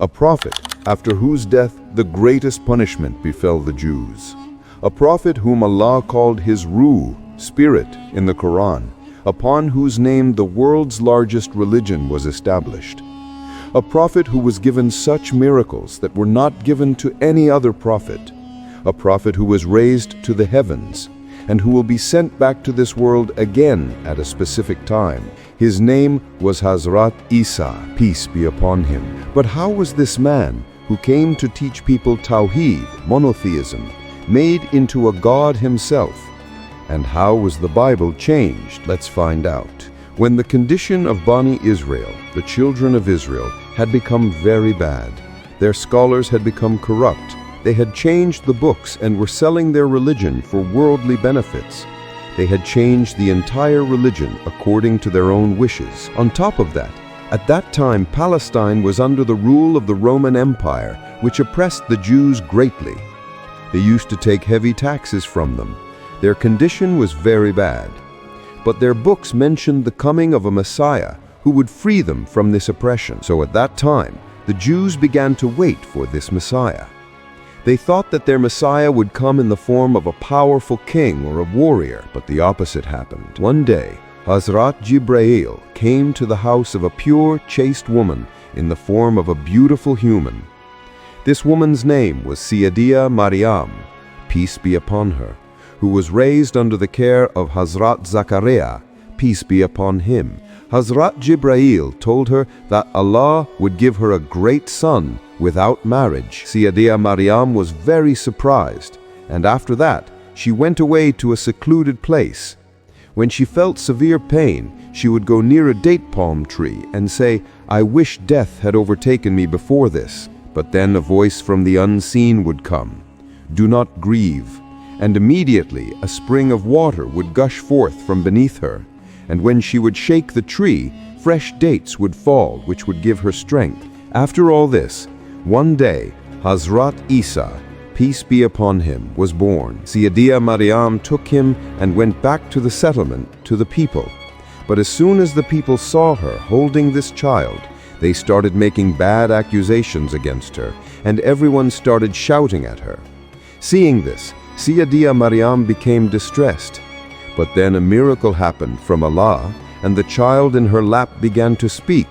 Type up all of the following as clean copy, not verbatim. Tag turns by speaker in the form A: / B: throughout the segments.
A: a prophet after whose death the greatest punishment befell the Jews, a prophet whom Allah called his Ruh, spirit, in the Quran, upon whose name the world's largest religion was established, a prophet who was given such miracles that were not given to any other prophet, a prophet who was raised to the heavens, and who will be sent back to this world again at a specific time. His name was Hazrat Isa, peace be upon him. But how was this man, who came to teach people Tawheed, monotheism, made into a God himself? And how was the Bible changed? Let's find out. When the condition of Bani Israel, the children of Israel, had become very bad, their scholars had become corrupt, they had changed the books and were selling their religion for worldly benefits. They had changed the entire religion according to their own wishes. On top of that, at that time Palestine was under the rule of the Roman Empire, which oppressed the Jews greatly. They used to take heavy taxes from them. Their condition was very bad. But their books mentioned the coming of a Messiah who would free them from this oppression. So at that time, the Jews began to wait for this Messiah. They thought that their Messiah would come in the form of a powerful king or a warrior, but the opposite happened. One day, Hazrat Jibreel came to the house of a pure, chaste woman in the form of a beautiful human. This woman's name was Sayyidah Maryam, peace be upon her, who was raised under the care of Hazrat Zakaria, peace be upon him. Hazrat Jibreel told her that Allah would give her a great son without marriage. Sayyidah Maryam was very surprised, and after that, she went away to a secluded place. When she felt severe pain, she would go near a date palm tree and say, "I wish death had overtaken me before this." But then a voice from the unseen would come, "Do not grieve." And immediately a spring of water would gush forth from beneath her, and when she would shake the tree, fresh dates would fall, which would give her strength. After all this, one day, Hazrat Isa, peace be upon him, was born. Sayyidah Maryam took him and went back to the settlement, to the people. But as soon as the people saw her holding this child, they started making bad accusations against her, and everyone started shouting at her. Seeing this, Sayyidah Maryam became distressed. But then a miracle happened from Allah, and the child in her lap began to speak.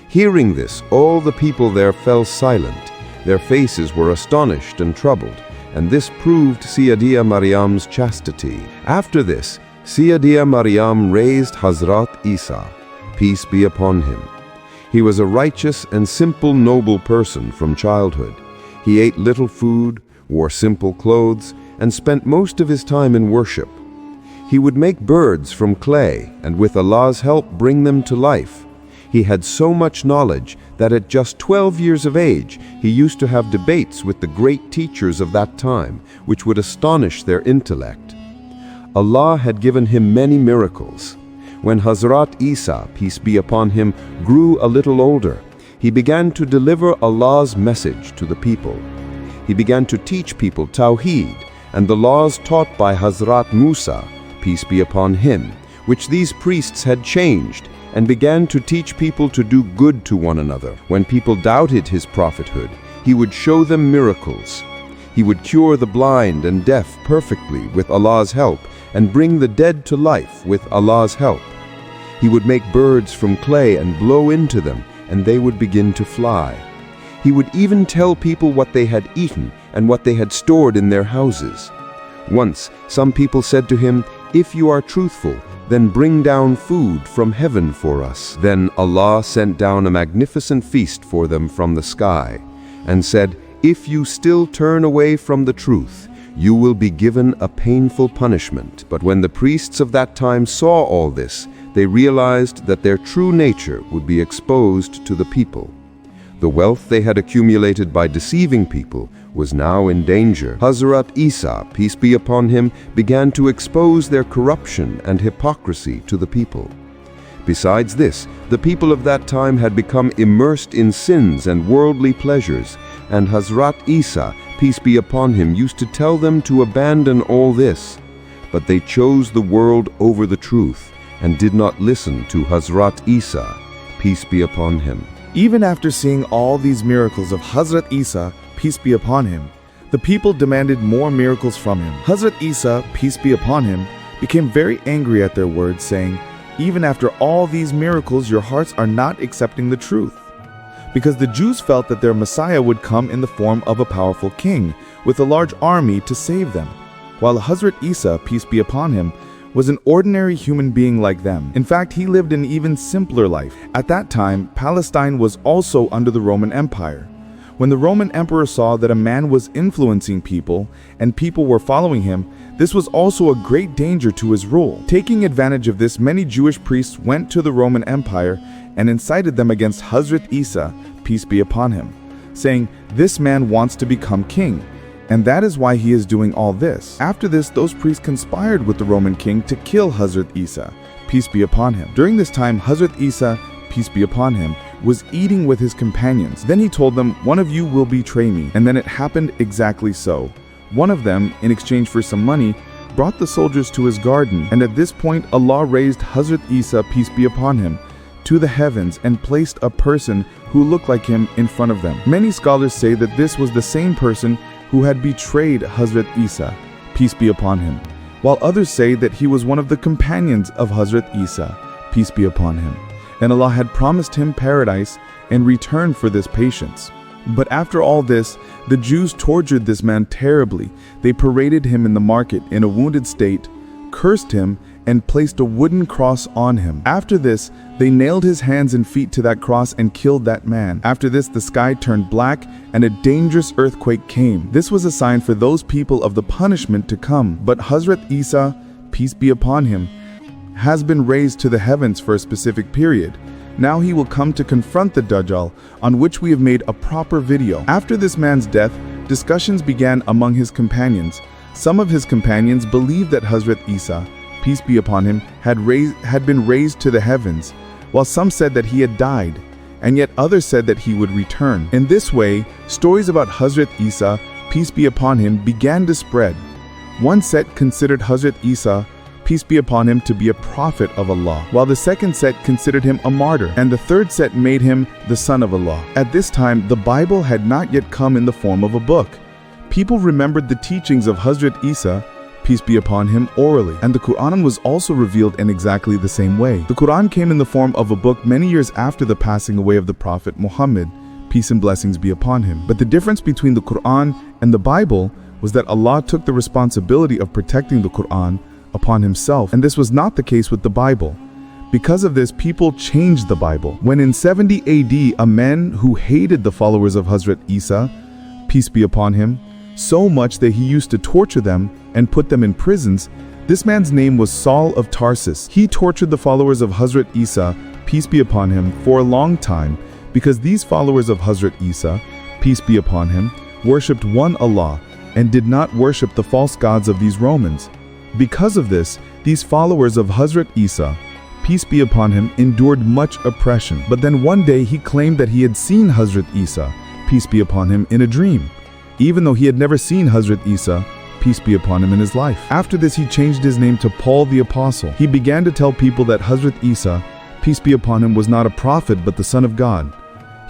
A: Hearing this, all the people there fell silent. Their faces were astonished and troubled, and this proved Sayyidah Maryam's chastity. After this, Sayyidah Maryam raised Hazrat Isa, peace be upon him. He was a righteous and simple noble person from childhood. He ate little food, wore simple clothes, and spent most of his time in worship. He would make birds from clay and with Allah's help bring them to life. He had so much knowledge that at just 12 years of age, he used to have debates with the great teachers of that time, which would astonish their intellect. Allah had given him many miracles. When Hazrat Isa, peace be upon him, grew a little older, he began to deliver Allah's message to the people. He began to teach people Tawheed and the laws taught by Hazrat Musa, peace be upon him, which these priests had changed, and began to teach people to do good to one another. When people doubted his prophethood, he would show them miracles. He would cure the blind and deaf perfectly with Allah's help, and bring the dead to life with Allah's help. He would make birds from clay and blow into them, and they would begin to fly. He would even tell people what they had eaten and what they had stored in their houses. Once, some people said to him, "If you are truthful, then bring down food from heaven for us." Then Allah sent down a magnificent feast for them from the sky, and said, "If you still turn away from the truth, you will be given a painful punishment." But when the priests of that time saw all this, they realized that their true nature would be exposed to the people. The wealth they had accumulated by deceiving people was now in danger. Hazrat Isa, peace be upon him, began to expose their corruption and hypocrisy to the people. Besides this, the people of that time had become immersed in sins and worldly pleasures, and Hazrat Isa, peace be upon him, used to tell them to abandon all this. But they chose the world over the truth and did not listen to Hazrat Isa, peace be upon him.
B: Even after seeing all these miracles of Hazrat Isa, peace be upon him, the people demanded more miracles from him. Hazrat Isa, peace be upon him, became very angry at their words, saying, "Even after all these miracles, your hearts are not accepting the truth." Because the Jews felt that their Messiah would come in the form of a powerful king with a large army to save them, while Hazrat Isa, peace be upon him, was an ordinary human being like them. In fact, he lived an even simpler life. At that time, Palestine was also under the Roman Empire. When the Roman emperor saw that a man was influencing people and people were following him, this was also a great danger to his rule. Taking advantage of this, many Jewish priests went to the Roman Empire and incited them against Hazrat Isa, peace be upon him, saying, "This man wants to become king, and that is why he is doing all this." After this, those priests conspired with the Roman king to kill Hazrat Isa, peace be upon him. During this time, Hazrat Isa, peace be upon him, was eating with his companions. Then he told them, "One of you will betray me." And then it happened exactly so. One of them, in exchange for some money, brought the soldiers to his garden, and at this point Allah raised Hazrat Isa, peace be upon him, to the heavens and placed a person who looked like him in front of them. Many scholars say that this was the same person who had betrayed Hazrat Isa, peace be upon him, while others say that he was one of the companions of Hazrat Isa, peace be upon him, and Allah had promised him paradise in return for this patience. But after all this, the Jews tortured this man terribly. They paraded him in the market in a wounded state, cursed him, and placed a wooden cross on him. After this, they nailed his hands and feet to that cross and killed that man. After this, the sky turned black and a dangerous earthquake came. This was a sign for those people of the punishment to come. But Hazrat Isa, peace be upon him, has been raised to the heavens for a specific period. Now he will come to confront the Dajjal, on which we have made a proper video. After this man's death, discussions began among his companions. Some of his companions believed that Hazrat Isa, peace be upon him, had been raised to the heavens, while some said that he had died, and yet others said that he would return. In this way, stories about Hazrat Isa, peace be upon him, began to spread. One set considered Hazrat Isa, peace be upon him, to be a prophet of Allah, while the second set considered him a martyr, and the third set made him the son of Allah. At this time, the Bible had not yet come in the form of a book. People remembered the teachings of Hazrat Isa, peace be upon him, orally, and the Quran was also revealed in exactly the same way. The Quran came in the form of a book many years after the passing away of the Prophet Muhammad, peace and blessings be upon him. But the difference between the Quran and the Bible was that Allah took the responsibility of protecting the Quran upon himself, and this was not the case with the Bible. Because of this, people changed the Bible. When in 70 AD, a man who hated the followers of Hazrat Isa, peace be upon him, so much that he used to torture them and put them in prisons, this man's name was Saul of Tarsus. He tortured the followers of Hazrat Isa, peace be upon him, for a long time, because these followers of Hazrat Isa, peace be upon him, worshipped one Allah and did not worship the false gods of these Romans. Because of this, these followers of Hazrat Isa, peace be upon him, endured much oppression. But then one day he claimed that he had seen Hazrat Isa, peace be upon him, in a dream, even though he had never seen Hazrat Isa, peace be upon him, in his life. After this, he changed his name to Paul the Apostle. He began to tell people that Hazrat Isa, peace be upon him, was not a prophet but the Son of God.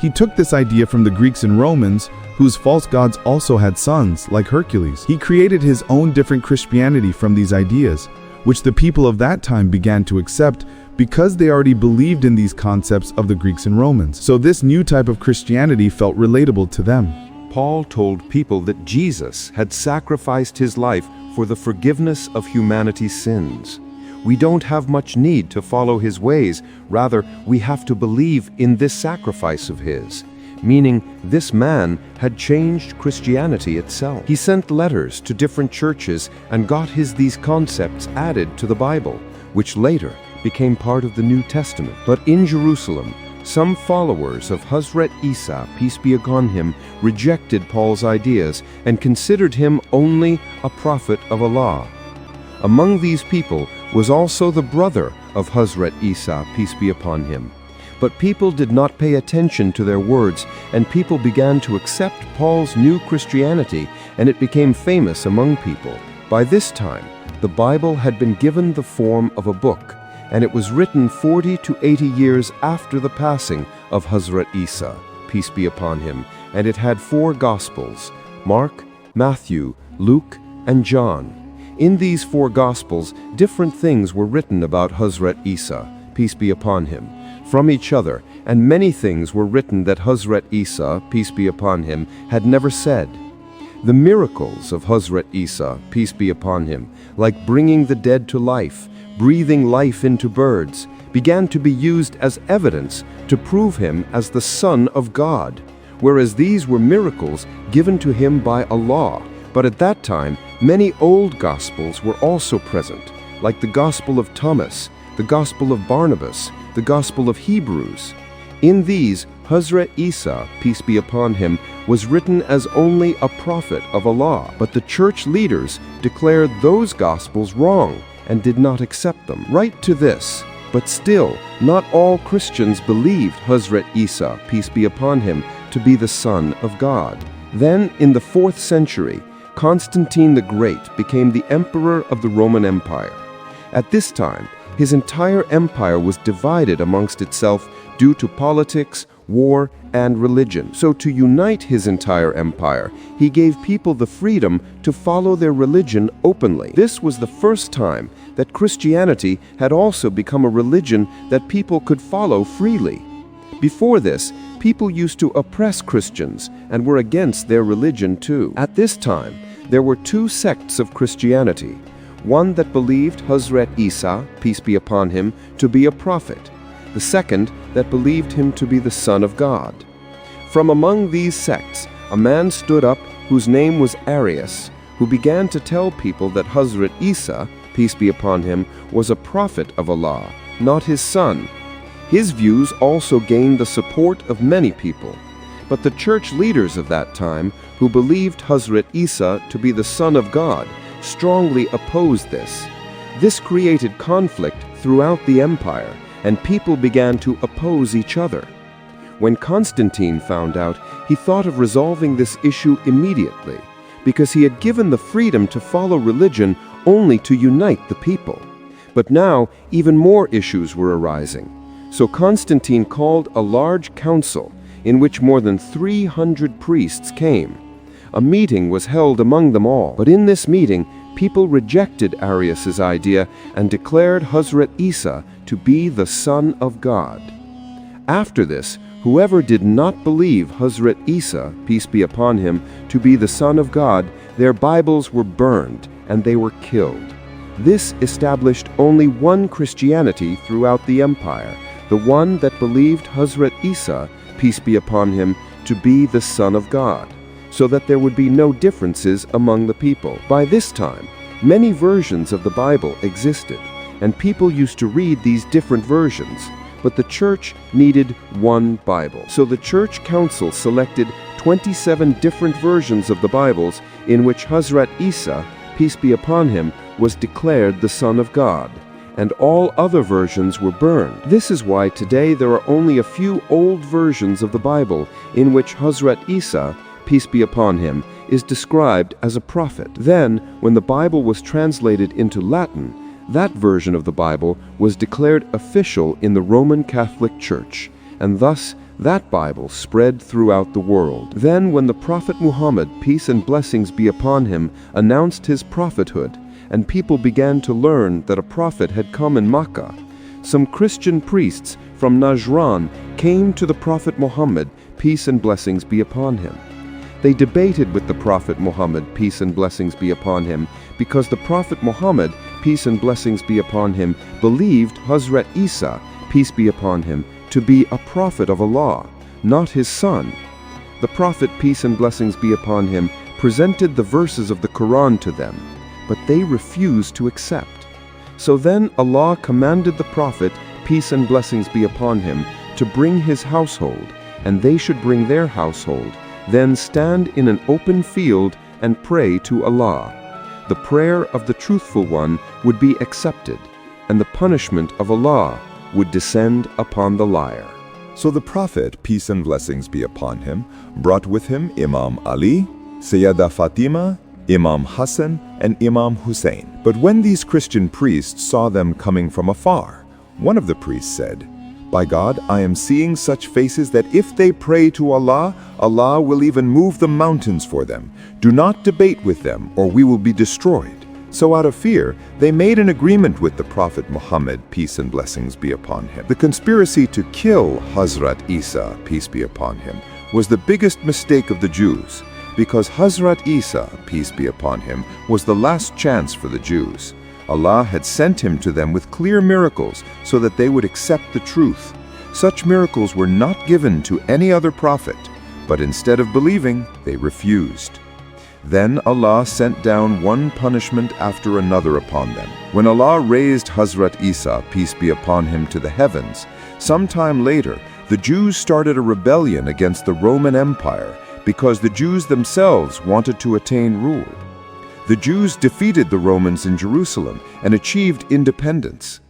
B: He took this idea from the Greeks and Romans, whose false gods also had sons, like Hercules. He created his own different Christianity from these ideas, which the people of that time began to accept because they already believed in these concepts of the Greeks and Romans. So this new type of Christianity felt relatable to them.
C: Paul told people that Jesus had sacrificed his life for the forgiveness of humanity's sins. We don't have much need to follow his ways, rather we have to believe in this sacrifice of his, meaning this man had changed Christianity itself. He sent letters to different churches and got these concepts added to the Bible, which later became part of the New Testament. But in Jerusalem, some followers of Hazrat Isa, peace be upon him, rejected Paul's ideas and considered him only a prophet of Allah. Among these people was also the brother of Hazrat Isa, peace be upon him. But people did not pay attention to their words, and people began to accept Paul's new Christianity, and it became famous among people. By this time, the Bible had been given the form of a book, and it was written 40 to 80 years after the passing of Hazrat Isa, peace be upon him, and it had 4 Gospels: Mark, Matthew, Luke, and John. In these 4 Gospels, different things were written about Hazrat Isa, peace be upon him, from each other, and many things were written that Hazrat Isa, peace be upon him, had never said. The miracles of Hazrat Isa, peace be upon him, like bringing the dead to life, breathing life into birds, began to be used as evidence to prove him as the Son of God, whereas these were miracles given to him by Allah. But at that time, many old Gospels were also present, like the Gospel of Thomas, the Gospel of Barnabas, the Gospel of Hebrews. In these, Hazrat Isa, peace be upon him, was written as only a prophet of Allah, but the church leaders declared those Gospels wrong and did not accept them. Right to this, but still, not all Christians believed Hazrat Isa, peace be upon him, to be the Son of God. Then, in the 4th century, Constantine the Great became the emperor of the Roman Empire. At this time, his entire empire was divided amongst itself due to politics, war, and religion. So to unite his entire empire, he gave people the freedom to follow their religion openly. This was the first time that Christianity had also become a religion that people could follow freely. Before this, people used to oppress Christians and were against their religion too. At this time, there were 2 sects of Christianity. One that believed Hazrat Isa, peace be upon him, to be a prophet. The second that believed him to be the Son of God. From among these sects, a man stood up whose name was Arius, who began to tell people that Hazrat Isa, peace be upon him, was a prophet of Allah, not his son. His views also gained the support of many people. But the church leaders of that time, who believed Hazrat Isa to be the Son of God, strongly opposed this. This created conflict throughout the empire, and people began to oppose each other. When Constantine found out, he thought of resolving this issue immediately, because he had given the freedom to follow religion only to unite the people. But now, even more issues were arising. So Constantine called a large council, in which more than 300 priests came. A meeting was held among them all, but in this meeting, people rejected Arius's idea and declared Hazrat Isa to be the Son of God. After this, whoever did not believe Hazrat Isa, peace be upon him, to be the Son of God, their Bibles were burned and they were killed. This established only one Christianity throughout the empire, the one that believed Hazrat Isa, peace be upon him, to be the Son of God, so that there would be no differences among the people. By this time, many versions of the Bible existed, and people used to read these different versions, but the church needed one Bible. So the church council selected 27 different versions of the Bibles in which Hazrat Isa, peace be upon him, was declared the Son of God, and all other versions were burned. This is why today there are only a few old versions of the Bible in which Hazrat Isa, peace be upon him, is described as a prophet. Then, when the Bible was translated into Latin, that version of the Bible was declared official in the Roman Catholic Church, and thus that Bible spread throughout the world. Then, when the Prophet Muhammad, peace and blessings be upon him, announced his prophethood, and people began to learn that a prophet had come in Makkah, some Christian priests from Najran came to the Prophet Muhammad, peace and blessings be upon him. They debated with the Prophet Muhammad, peace and blessings be upon him, because the Prophet Muhammad, peace and blessings be upon him, believed Hazrat Isa, peace be upon him, to be a prophet of Allah, not his son. The Prophet, peace and blessings be upon him, presented the verses of the Quran to them, but they refused to accept. So then Allah commanded the Prophet, peace and blessings be upon him, to bring his household, and they should bring their household, then stand in an open field and pray to Allah. The prayer of the truthful one would be accepted, and the punishment of Allah would descend upon the liar.
A: So the Prophet, peace and blessings be upon him, brought with him Imam Ali, Sayyida Fatima, Imam Hassan, and Imam Hussein. But when these Christian priests saw them coming from afar, One of the priests said, "By God, I am seeing such faces that if they pray to Allah, Allah will even move the mountains for them. Do not debate with them, or we will be destroyed." So out of fear, they made an agreement with the Prophet Muhammad, peace and blessings be upon him. The conspiracy to kill Hazrat Isa, peace be upon him, was the biggest mistake of the Jews, because Hazrat Isa, peace be upon him, was the last chance for the Jews. Allah had sent him to them with clear miracles so that they would accept the truth. Such miracles were not given to any other prophet, but instead of believing, they refused. Then Allah sent down one punishment after another upon them. When Allah raised Hazrat Isa, peace be upon him, to the heavens, sometime later, the Jews started a rebellion against the Roman Empire because the Jews themselves wanted to attain rule. The Jews defeated the Romans in Jerusalem and achieved independence.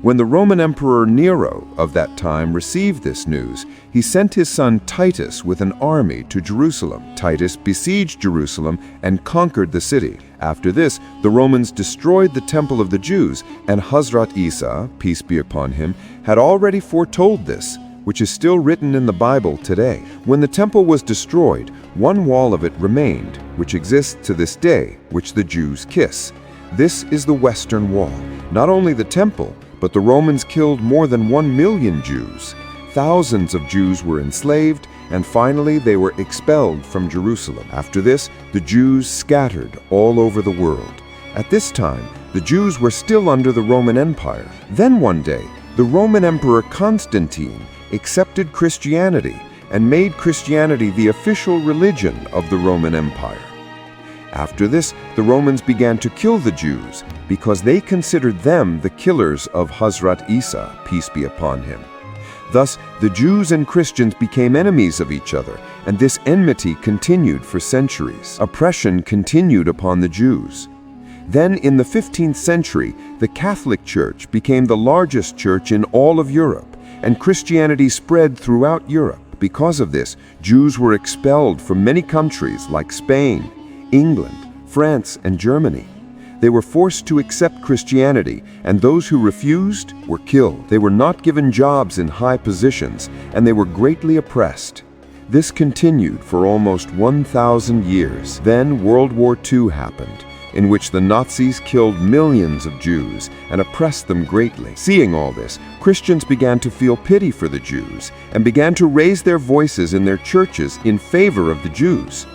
A: When the Roman Emperor Nero of that time received this news, he sent his son Titus with an army to Jerusalem. Titus besieged Jerusalem and conquered the city. After this, the Romans destroyed the temple of the Jews, and Hazrat Isa, peace be upon him, had already foretold this, which is still written in the Bible today. When the temple was destroyed, one wall of it remained, which exists to this day, which the Jews kiss. This is the Western Wall. Not only the temple, but the Romans killed more than 1 million Jews. Thousands of Jews were enslaved, and finally they were expelled from Jerusalem. After this, the Jews scattered all over the world. At this time, the Jews were still under the Roman Empire. Then one day, the Roman Emperor Constantine accepted Christianity and made Christianity the official religion of the Roman Empire. After this, the Romans began to kill the Jews because they considered them the killers of Hazrat Isa, peace be upon him. Thus, the Jews and Christians became enemies of each other, and this enmity continued for centuries. Oppression continued upon the Jews. Then, in the 15th century, the Catholic Church became the largest church in all of Europe, and Christianity spread throughout Europe. Because of this, Jews were expelled from many countries like Spain, England, France, and Germany. They were forced to accept Christianity, and those who refused were killed. They were not given jobs in high positions, and they were greatly oppressed. This continued for almost 1,000 years. Then World War II happened, in which the Nazis killed millions of Jews and oppressed them greatly. Seeing all this, Christians began to feel pity for the Jews and began to raise their voices in their churches in favor of the Jews.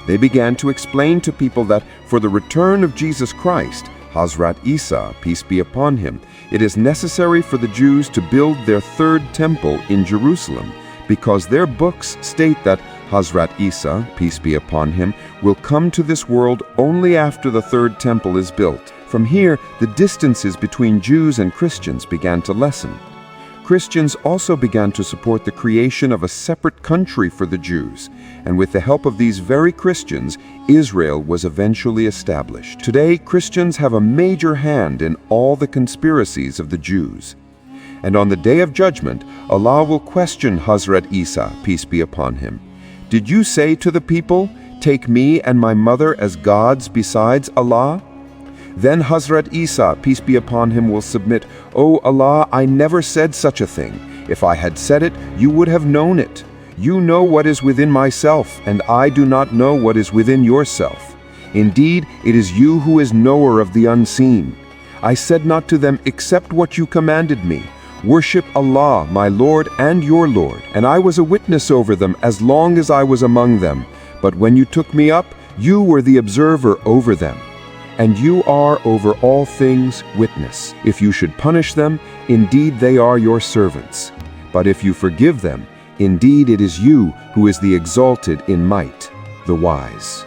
A: They began to explain to people that for the return of Jesus Christ, Hazrat Isa, peace be upon him, it is necessary for the Jews to build their third temple in Jerusalem, because their books state that Hazrat Isa, peace be upon him, will come to this world only after the third temple is built. From here, the distances between Jews and Christians began to lessen. Christians also began to support the creation of a separate country for the Jews, and with the help of these very Christians, Israel was eventually established. Today, Christians have a major hand in all the conspiracies of the Jews. And on the Day of Judgment, Allah will question Hazrat Isa, peace be upon him. Did you say to the people, "Take me and my mother as gods besides Allah"? Then Hazrat Isa, peace be upon him, will submit, "O Allah, I never said such a thing. If I had said it, you would have known it. You know what is within myself, and I do not know what is within yourself. Indeed, it is you who is knower of the unseen. I said not to them except what you commanded me. Worship Allah, my Lord and your Lord, and I was a witness over them as long as I was among them. But when you took me up, you were the observer over them. And you are over all things witness. If you should punish them, indeed they are your servants. But if you forgive them, indeed it is you who is the exalted in might, the wise."